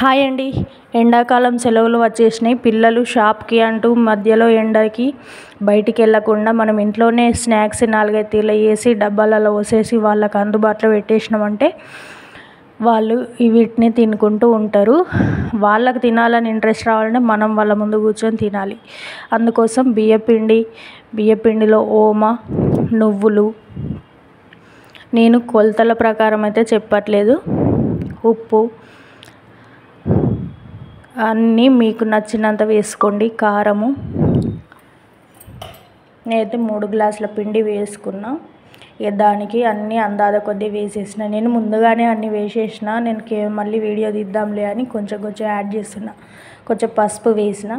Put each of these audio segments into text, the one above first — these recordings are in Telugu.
హాయ్ అండి. ఎండాకాలం సెలవులు వచ్చేసినాయి. పిల్లలు షాప్కి అంటూ మధ్యలో ఎండకి బయటికి వెళ్ళకుండా మనం ఇంట్లోనే స్నాక్స్ 4-5 తీర్ల వేసి డబ్బాలలో పోసేసి వాళ్ళకి అందుబాటులో పెట్టేసినామంటే వాళ్ళు వీటిని తినుకుంటూ ఉంటారు. వాళ్ళకి తినాలని ఇంట్రెస్ట్ రావాలంటే మనం వాళ్ళ ముందు కూర్చొని తినాలి. అందుకోసం బియ్యపిండిలో ఓమ, నువ్వులు, నేను కొలతల ప్రకారం అయితే చెప్పట్లేదు, ఉప్పు అన్నీ మీకు నచ్చినంత వేసుకోండి. కారము నేనైతే 3 గ్లాసుల పిండి వేసుకున్నా. దానికి అన్నీ అందాజ కొద్దీ వేసేసిన. నేను ముందుగానే అన్నీ వేసేసిన. నేను మళ్ళీ వీడియో తీద్దాంలే అని కొంచెం యాడ్ చేస్తున్నా. కొంచెం పసుపు వేసిన.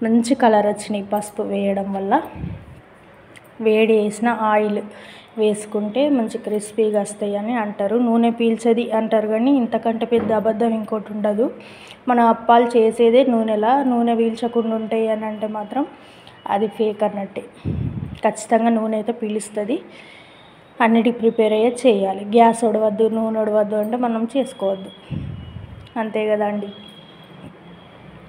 మంచి కలర్ వచ్చినాయి పసుపు వేయడం వల్ల. వేడి చేసిన ఆయిల్ వేసుకుంటే మంచి క్రిస్పీగా వస్తాయి అని అంటారు. నూనె పీల్చది అంటారు కానీ ఇంతకంటే పెద్ద అబద్ధం ఇంకోటి ఉండదు. మనం అప్పాలు చేసేదే నూనె పీల్చకుండా ఉంటాయి అని అంటే మాత్రం అది ఫేక్ అన్నట్టే. ఖచ్చితంగా నూనె అయితే పీలుస్తుంది. అన్నిటికి ప్రిపేర్ అయ్యే చేయాలి. గ్యాస్ ఒడవద్దు, నూనె ఒడవద్దు అంటే మనం చేసుకోవద్దు, అంతే కదండి.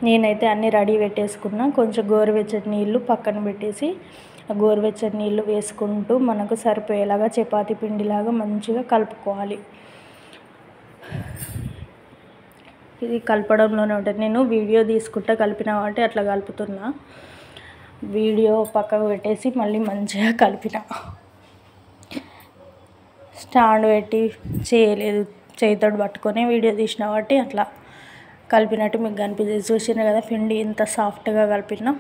నేనైతే అన్నీ రెడీ పెట్టేసుకున్నా. కొంచెం గోరువెచ్చటి నీళ్ళు పక్కన పెట్టేసి గోరువెచ్చటి నీళ్ళు వేసుకుంటూ మనకు సరిపోయేలాగా చపాతీ పిండిలాగా మంచిగా కలుపుకోవాలి. ఇది కలపడంలోనే ఉంటుంది. నేను వీడియో తీసుకుంటా కలిపిన కాబట్టి అట్లా కలుపుతున్నా. వీడియో పక్కకు పెట్టేసి మళ్ళీ మంచిగా కలిపిన. స్టాండ్ పెట్టి చేయలేదు, చేతితో పట్టుకొని వీడియో తీసిన కాబట్టి అట్లా కలిపినట్టు మీకు కనిపిస్తుంది. చూసినా కదా పిండి ఎంత సాఫ్ట్గా కలిపినా.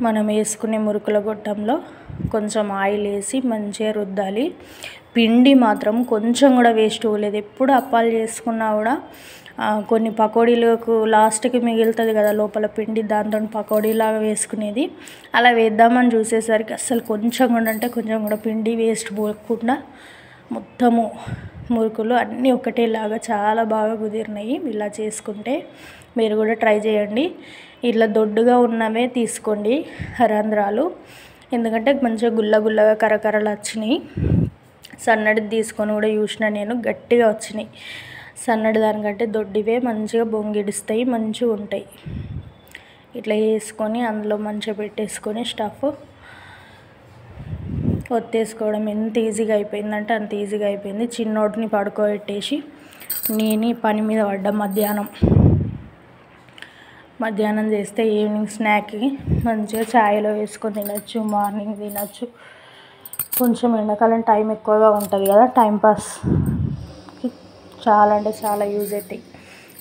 మనం వేసుకునే మురుకుల గొట్టంలో కొంచెం ఆయిల్ వేసి మంచిగా రుద్దాలి. పిండి మాత్రం కొంచెం కూడా వేస్ట్ పోలేదు. ఎప్పుడు అప్పాలు చేసుకున్నా కూడా కొన్ని పకోడీలకు లాస్ట్కి మిగులుతుంది కదా లోపల పిండి, దాంతో పకోడీలాగా వేసుకునేది. అలా వేద్దామని చూసేసరికి అస్సలు కొంచెం కూడా పిండి వేస్ట్ పోకుండా మొత్తము మురుకులు అన్నీ ఒకటేలాగా చాలా బాగా కుదిరినాయి. ఇలా చేసుకుంటే మీరు కూడా ట్రై చేయండి. ఇట్లా దొడ్డుగా ఉన్నవే తీసుకోండి రంధ్రాలు, ఎందుకంటే మంచిగా గుల్లగా కరకరలు వచ్చినాయి. సన్నడిది తీసుకొని కూడా చూసిన నేను, గట్టిగా వచ్చినాయి. సన్నడి దానికంటే దొడ్డివే మంచిగా బొంగిడిస్తాయి, మంచిగా ఉంటాయి. ఇట్లా వేసుకొని అందులో మంచిగా పెట్టేసుకొని స్టఫ్ ఒత్తేసుకోవడం ఎంత ఈజీగా అయిపోయిందంటే అంత ఈజీగా అయిపోయింది. చిన్నోటిని పడుకోబెట్టేసి నేను పని మీద పడ్డా. మధ్యాహ్నం చేస్తే ఈవినింగ్ స్నాక్కి మంచిగా ఛాయ్లో వేసుకొని తినచ్చు, మార్నింగ్ తినచ్చు. కొంచెం ఎండాకాలం టైం ఎక్కువగా ఉంటుంది కదా, టైంపాస్కి చాలా అంటే చాలా యూజ్ అవుతాయి.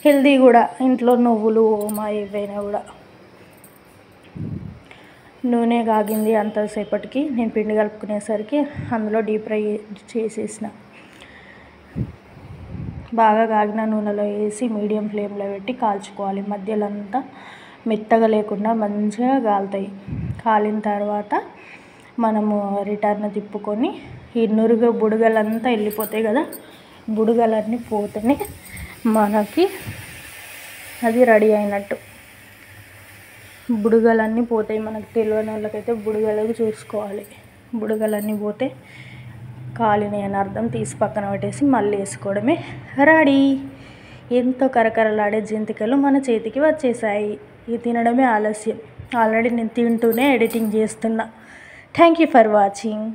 హెల్దీ కూడా. ఇంట్లో నువ్వులు ఓమా ఏవైనా కూడా. నూనె కాగింది అంతసేపటికి నేను పిండి కలుపుకునేసరికి అందులో డీప్ ఫ్రై చేసేసిన. బాగా కాగిన నూనెలో వేసి మీడియం ఫ్లేమ్లో పెట్టి కాల్చుకోవాలి. మధ్యలో అంతా మెత్తగా లేకుండా మంచిగా కాలుతాయి. కాలిన తర్వాత మనము రిటర్న్ తిప్పుకొని ఈ బుడగలంతా వెళ్ళిపోతాయి కదా, బుడగలన్నీ పోతేనే మనకి అది రెడీ అయినట్టు. బుడగలన్నీ పోతాయి. మనకు తెలియని వాళ్ళకైతే బుడగలు చూసుకోవాలి. బుడగలన్నీ పోతే కాలినాయి అని అర్థం. తీసి పక్కన పెట్టేసి మళ్ళీ వేసుకోవడమే రెడీ. ఎంతో కరకరలాడే జంతికలు మన చేతికి వచ్చేసాయి. ఇది తినడమే ఆలస్యం. ఆల్రెడీ నేను తింటూనే ఎడిటింగ్ చేస్తున్నా. Thank you for watching.